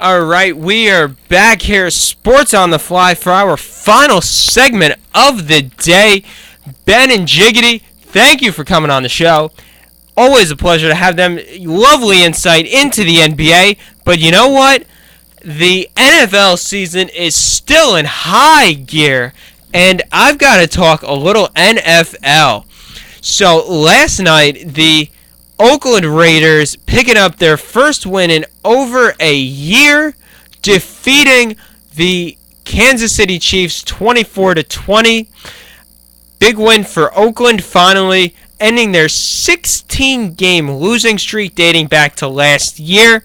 All right, we are back here, Sports on the Fly, for our final segment of the day. Ben and Jiggity, thank you for coming on the show. Always a pleasure to have them. Lovely insight into the NBA. But you know what? The NFL season is still in high gear, and I've got to talk a little NFL. So last night, the Oakland Raiders picking up their first win in over a year, defeating the Kansas City Chiefs 24-20. Big win for Oakland, finally ending their 16-game losing streak dating back to last year.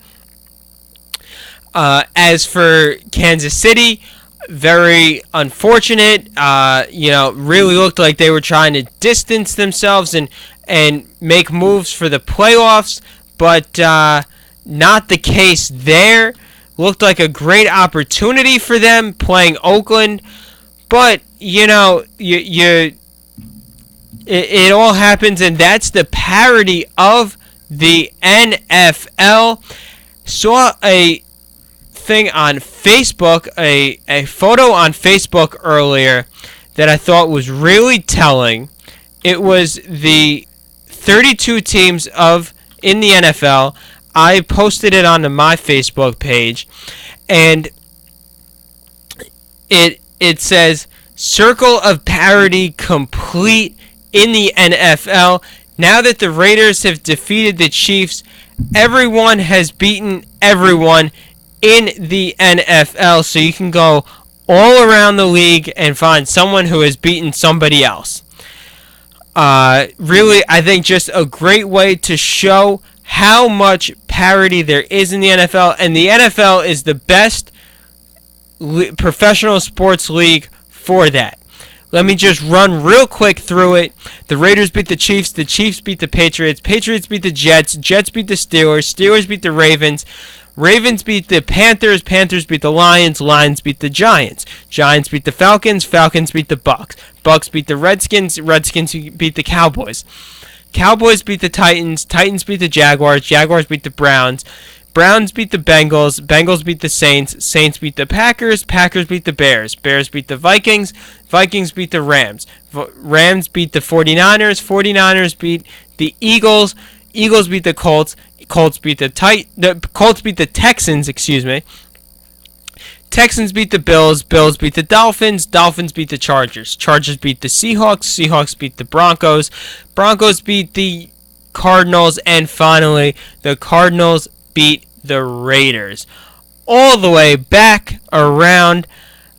As for Kansas City, very unfortunate. Really looked like they were trying to distance themselves and make moves for the playoffs, but not the case there. Looked like a great opportunity for them playing Oakland, but it all happens, and that's the parody of the NFL. Saw a thing on Facebook, a photo on Facebook earlier that I thought was really telling. It was the 32 teams in the NFL. I posted it onto my Facebook page, and it says circle of parity complete in the NFL. Now that the Raiders have defeated the Chiefs, everyone has beaten everyone in the NFL. So you can go all around the league and find someone who has beaten somebody else. Really, I think just a great way to show how much parity there is in the NFL, and the NFL is the best professional sports league for that. Let me just run real quick through it. The Raiders beat the Chiefs beat the Patriots beat the Jets beat the Steelers beat the Ravens beat the Panthers beat the Lions beat the Giants beat the Falcons beat the Bucks beat the Redskins beat the Cowboys beat the Titans beat the Jaguars beat the Browns beat the Bengals beat the Saints beat the Packers beat the Bears beat the Vikings beat the Rams beat the 49ers beat the Eagles beat the Colts beat the Texans, Texans beat the Bills beat the Dolphins beat the Chargers beat the Seahawks beat the Broncos beat the Cardinals, and finally the Cardinals beat the Raiders. All the way back around.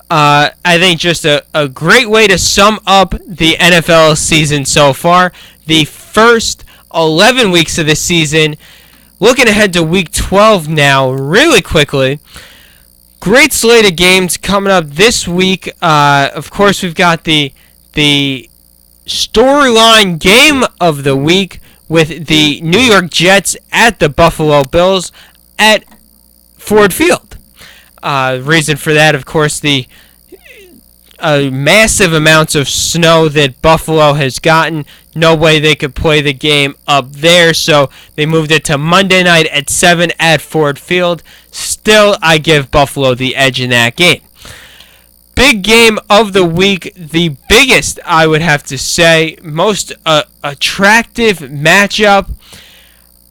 I think just a great way to sum up the NFL season so far. The first 11 weeks of the season. Looking ahead to Week 12 now, really quickly. Great slate of games coming up this week. Of course, we've got the storyline game of the week with the New York Jets at the Buffalo Bills at Ford Field. Reason for that, of course, the massive amounts of snow that Buffalo has gotten. No way they could play the game up there, so they moved it to Monday night at 7 at Ford Field. Still, I give Buffalo the edge in that game. Big game of the week, the biggest, I would have to say, most attractive matchup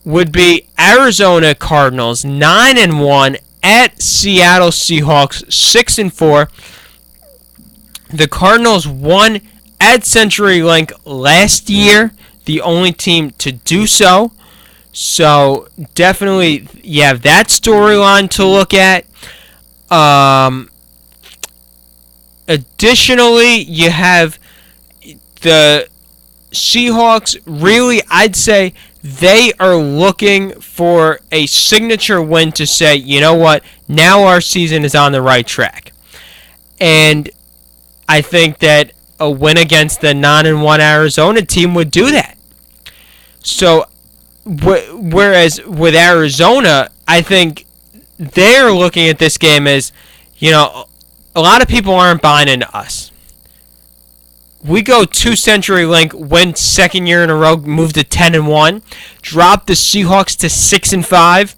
would be Arizona Cardinals 9-1 at Seattle Seahawks 6-4. The Cardinals won at CenturyLink last year, the only team to do so. So definitely you have that storyline to look at. Additionally, you have the Seahawks. Really, I'd say they are looking for a signature win to say, you know what, now our season is on the right track. And I think that a win against the 9-1 Arizona team would do that. So, whereas with Arizona, I think they're looking at this game as, a lot of people aren't buying into us. We go to CenturyLink, win second year in a row, move to 10-1, drop the Seahawks to 6-5.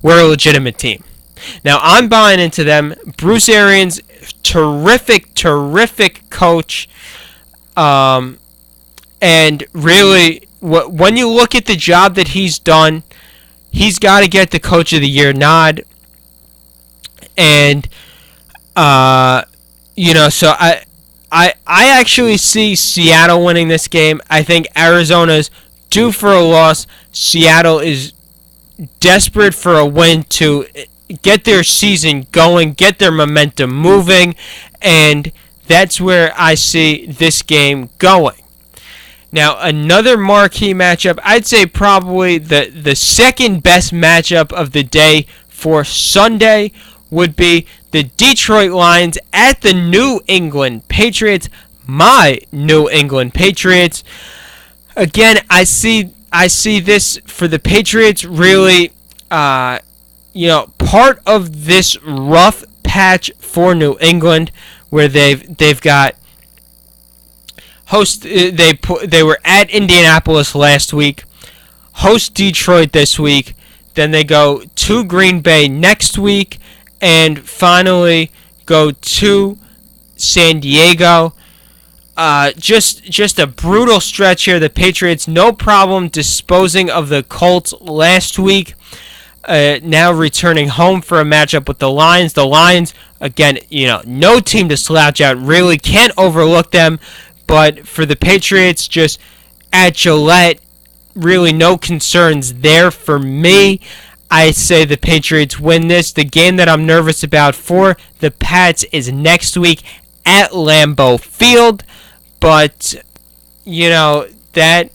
We're a legitimate team. Now, I'm buying into them. Bruce Arians, terrific coach. And really, when you look at the job that he's done, he's got to get the Coach of the Year nod. And, so I actually see Seattle winning this game. I think Arizona's due for a loss. Seattle is desperate for a win to get their season going, get their momentum moving, and that's where I see this game going. Now, another marquee matchup, I'd say probably the second best matchup of the day for Sunday would be the Detroit Lions at the New England Patriots. My New England Patriots. Again, I see this for the Patriots really, part of this rough patch for New England, where they've got they were at Indianapolis last week, host Detroit this week, then they go to Green Bay next week, and finally go to San Diego. Just a brutal stretch here. The Patriots, no problem disposing of the Colts last week. Now returning home for a matchup with the Lions. The Lions, again, no team to slouch out. Really can't overlook them. But for the Patriots, just at Gillette, really no concerns there for me. I say the Patriots win this. The game that I'm nervous about for the Pats is next week at Lambeau Field. But, that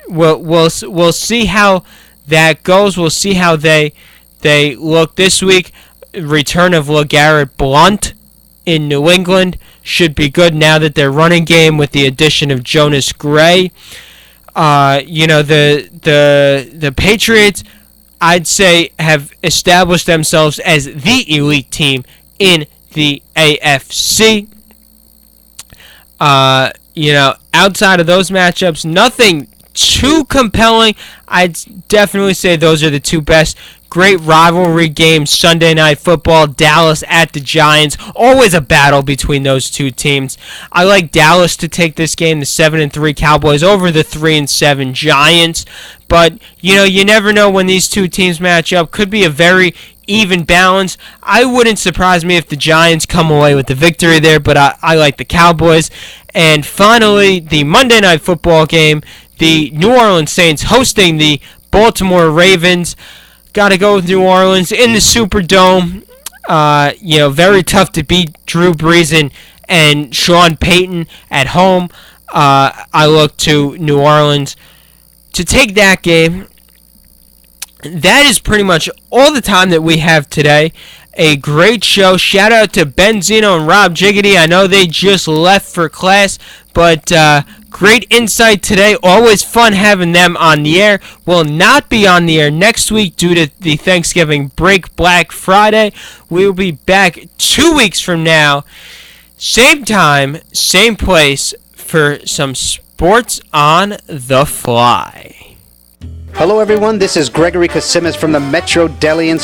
we'll see how that goes. We'll see how they look this week. Return of LeGarrette Blount in New England should be good now that their running game with the addition of Jonas Gray. The Patriots, I'd say, have established themselves as the elite team in the AFC. Outside of those matchups, nothing too compelling. I'd definitely say those are the two best. Great rivalry games, Sunday Night Football, Dallas at the Giants. Always a battle between those two teams. I like Dallas to take this game, the 7-3 Cowboys over the 3-7 Giants. But, you never know when these two teams match up. Could be a very even balance. I wouldn't surprise me if the Giants come away with the victory there, but I like the Cowboys. And finally, the Monday Night Football game, the New Orleans Saints hosting the Baltimore Ravens. Got to go with New Orleans in the Superdome. Very tough to beat Drew Brees and Sean Payton at home. I look to New Orleans to take that game. That is pretty much all the time that we have today. A great show. Shout out to Ben Zeno and Rob Jiggity. I know they just left for class, but great insight today. Always fun having them on the air. Will not be on the air next week due to the Thanksgiving break, Black Friday. We will be back 2 weeks from now. Same time, same place for some Sports on the Fly. Hello, everyone. This is Gregory Kasimis from the Metro Deli and